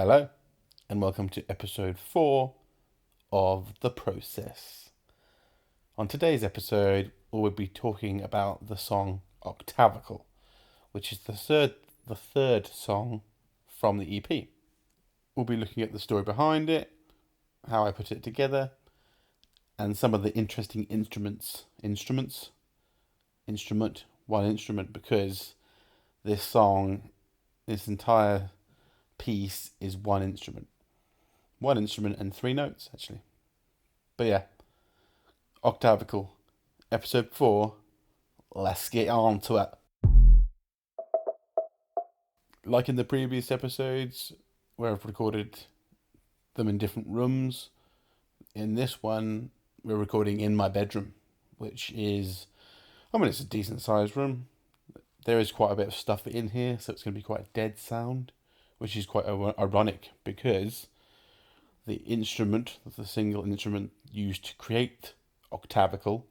Hello, and welcome to episode 4 of The Process. On today's episode, we'll be talking about the song Octavical, which is the third song from the EP. We'll be looking at the story behind it, how I put it together, and some of the interesting one instrument, because this entire piece is one instrument. One instrument and three notes, actually. But yeah, Octavical, episode 4. Let's get on to it. Like in the previous episodes, where I've recorded them in different rooms, in this one, we're recording in my bedroom, which is, it's a decent sized room. There is quite a bit of stuff in here, so it's going to be quite a dead sound, which is quite ironic because the single instrument used to create Octavical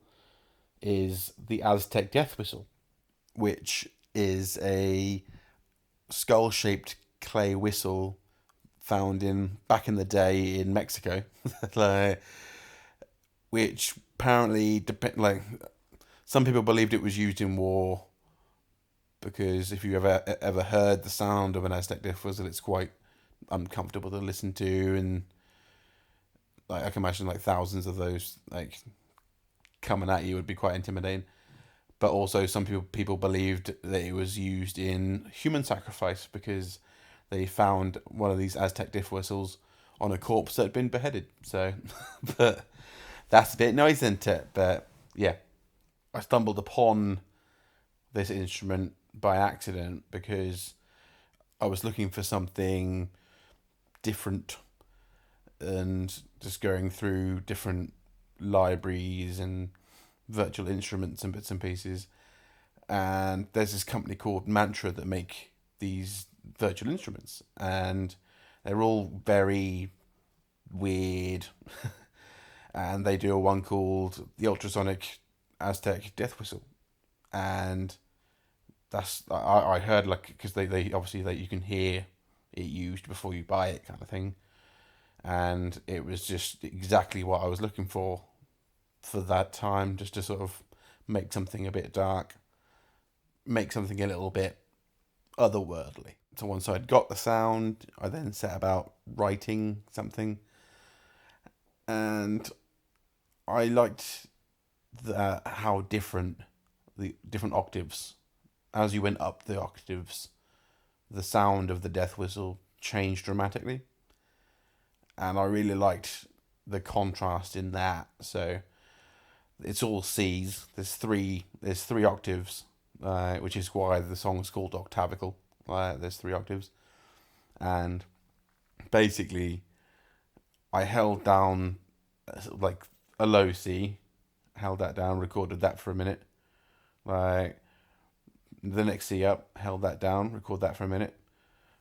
is the Aztec death whistle, which is a skull-shaped clay whistle found in back in the day in Mexico, which apparently some people believed it was used in war, because if you ever heard the sound of an Aztec death whistle, it's quite uncomfortable to listen to, and I can imagine thousands of those coming at you would be quite intimidating. But also some people believed that it was used in human sacrifice, because they found one of these Aztec death whistles on a corpse that had been beheaded. So, but that's a bit noisy, isn't it? But yeah, I stumbled upon this instrument by accident because I was looking for something different and just going through different libraries and virtual instruments and bits and pieces. And there's this company called Mantra that make these virtual instruments, and they're all very weird. And they do one called the Ultrasonic Aztec Death Whistle, and that's I heard, because they obviously you can hear it used before you buy it, kind of thing. And it was just exactly what I was looking for that time, just to sort of make something a bit dark, make something a little bit otherworldly. So once I'd got the sound, I then set about writing something, and I liked how different the different octaves, as you went up the octaves, the sound of the death whistle changed dramatically. And I really liked the contrast in that. So it's all C's. There's three octaves, which is why the song's called Octavical. There's 3 octaves, and basically, I held down a low C, held that down, recorded that for a minute. The next C up, held that down, record that for a minute,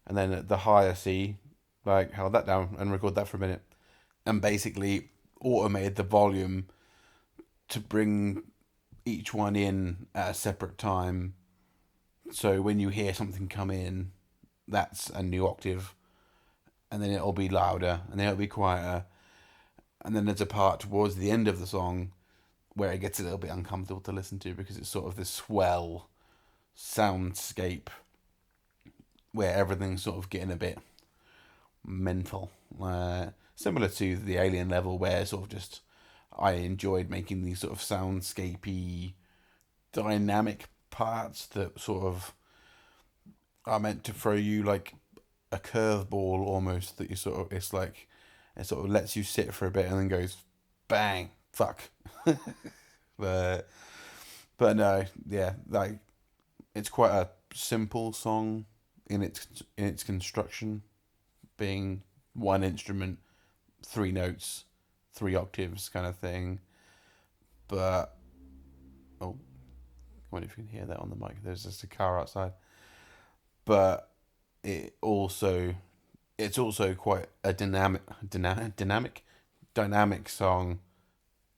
and then at the higher C, held that down and record that for a minute, and basically automated the volume to bring each one in at a separate time. So when you hear something come in, that's a new octave, and then it'll be louder, and then it'll be quieter, and then there's a part towards the end of the song where it gets a little bit uncomfortable to listen to, because it's sort of this swell soundscape where everything's sort of getting a bit mental, similar to the Alien level, where sort of just I enjoyed making these sort of soundscapey, dynamic parts that sort of are meant to throw you like a curveball almost, that you sort of, it sort of lets you sit for a bit and then goes bang, fuck. but no, yeah, it's quite a simple song in its construction, being one instrument, 3 notes, 3 octaves kind of thing. But I wonder if you can hear that on the mic. There's just a car outside. But it's also quite a dynamic song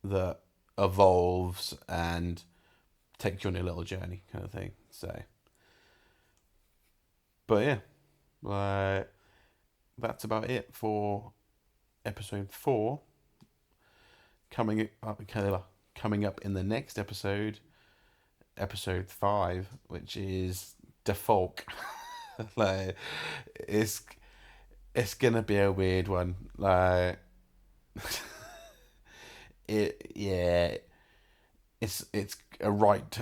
that evolves and takes you on a little journey, kind of thing. So, but yeah, that's about it for episode 4. Coming up, coming up in the next episode, episode 5, which is default. Like, it's it's gonna be a weird one. Like, yeah, it's a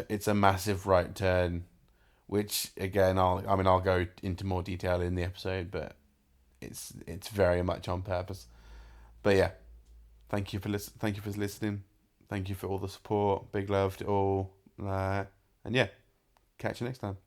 it's a massive right turn, which again I'll go into more detail in the episode, but it's very much on purpose. But yeah, thank you for listening, thank you for all the support, big love to all, and yeah, catch you next time.